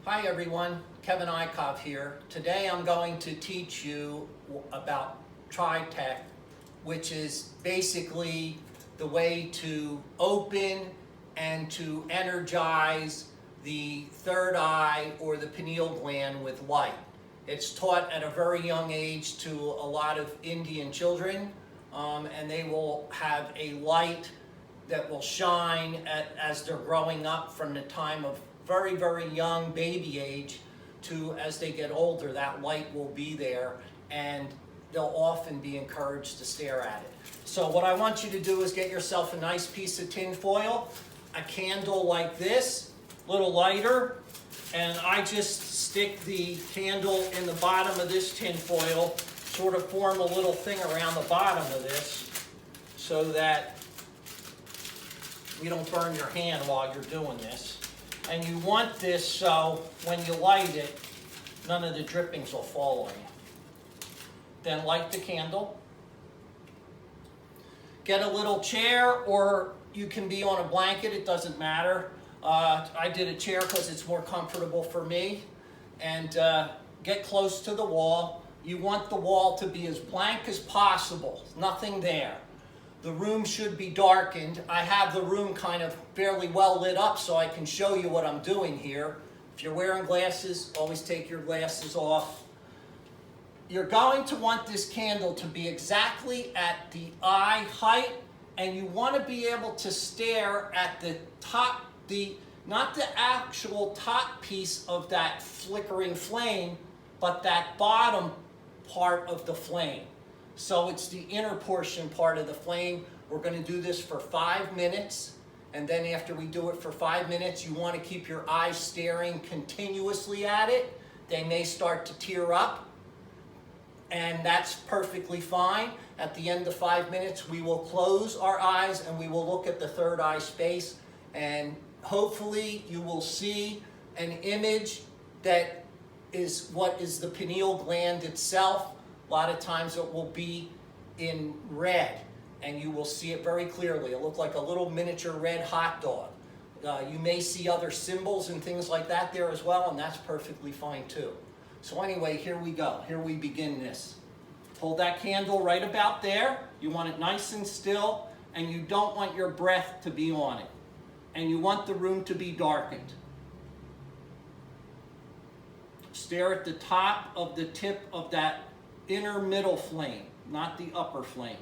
Hi everyone, Kevin Eikov here. Today I'm going to teach you about Tratak, which is basically the way to open and to energize the third eye or the pineal gland with light. It's taught at a very young age to a lot of Indian children, and they will have a light that will shine as they're growing up from the time of very, very young baby age to as they get older. That light will be there and they'll often be encouraged to stare at it. So what I want you to do is get yourself a nice piece of tin foil, a candle like this, a little lighter, and I just stick the candle in the bottom of this tin foil, sort of form a little thing around the bottom of this so that you don't burn your hand while you're doing this. And you want this so when you light it, none of the drippings will fall on you. Then light the candle. Get a little chair, or you can be on a blanket, it doesn't matter. I did a chair because it's more comfortable for me. And get close to the wall. You want the wall to be as blank as possible, nothing there. The room should be darkened. I have the room kind of fairly well lit up so I can show you what I'm doing here. If you're wearing glasses, always take your glasses off. You're going to want this candle to be exactly at the eye height, and you want to be able to stare at the top, not the actual top piece of that flickering flame, but that bottom part of the flame. So it's the inner portion part of the flame. We're going to do this for 5 minutes. And then after we do it for 5 minutes, you want to keep your eyes staring continuously at it. They may start to tear up. And that's perfectly fine. At the end of 5 minutes, we will close our eyes and we will look at the third eye space. And hopefully you will see an image that is what is the pineal gland itself. A lot of times it will be in red, and you will see it very clearly. It'll look like a little miniature red hot dog. You may see other symbols and things like that there as well, and that's perfectly fine too. So anyway, here we go. Here we begin this. Hold that candle right about there. You want it nice and still, and you don't want your breath to be on it. And you want the room to be darkened. Stare at the top of the tip of that inner middle flame, not the upper flame.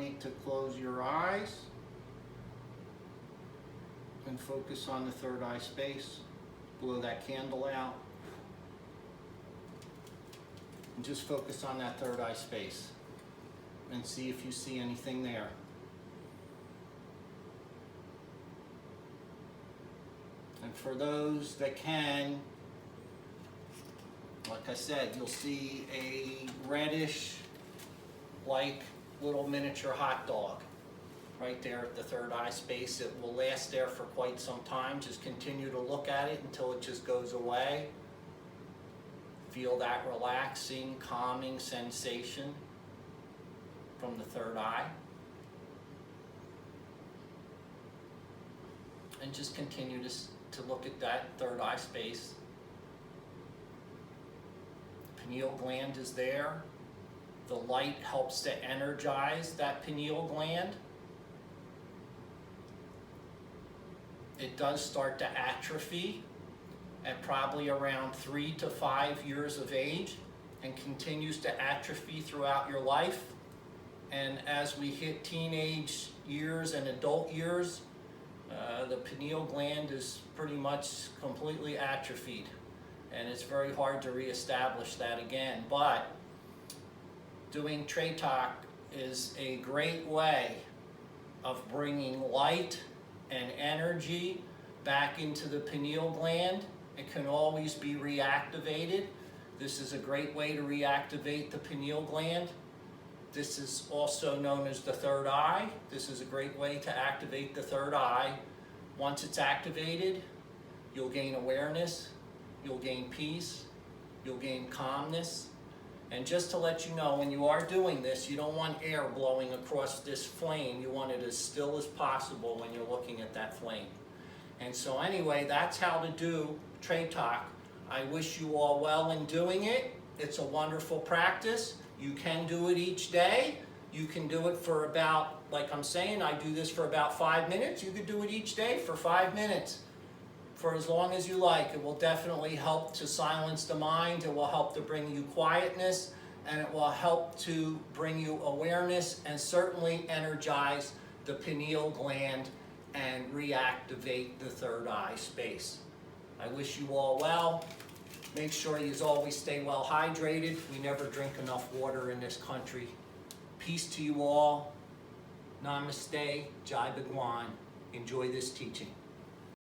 need to close your eyes and focus on the third eye space. Blow that candle out. And just focus on that third eye space and see if you see anything there. And for those that can, like I said, you'll see a reddish, like little miniature hot dog right there at the third eye space. It will last there for quite some time. Just continue to look at it until it just goes away. Feel that relaxing, calming sensation from the third eye. And just continue to look at that third eye space. Pineal gland is there. The light helps to energize that pineal gland. It does start to atrophy at probably around 3 to 5 years of age and continues to atrophy throughout your life. And as we hit teenage years and adult years, the pineal gland is pretty much completely atrophied, and it's very hard to reestablish that again. But doing Tratak is a great way of bringing light and energy back into the pineal gland. It can always be reactivated. This is a great way to reactivate the pineal gland. This is also known as the third eye. This is a great way to activate the third eye. Once it's activated, you'll gain awareness, you'll gain peace, you'll gain calmness. And just to let you know, when you are doing this, you don't want air blowing across this flame. You want it as still as possible when you're looking at that flame. And so anyway, that's how to do Tratak. I wish you all well in doing it. It's a wonderful practice. You can do it each day. You can do it for about, like I'm saying, I do this for about 5 minutes. You could do it each day for 5 minutes, for as long as you like. It will definitely help to silence the mind. It will help to bring you quietness, and it will help to bring you awareness and certainly energize the pineal gland and reactivate the third eye space. I wish you all well. Make sure you always stay well hydrated. We never drink enough water in this country. Peace to you all. Namaste. Jai Bhagwan. Enjoy this teaching.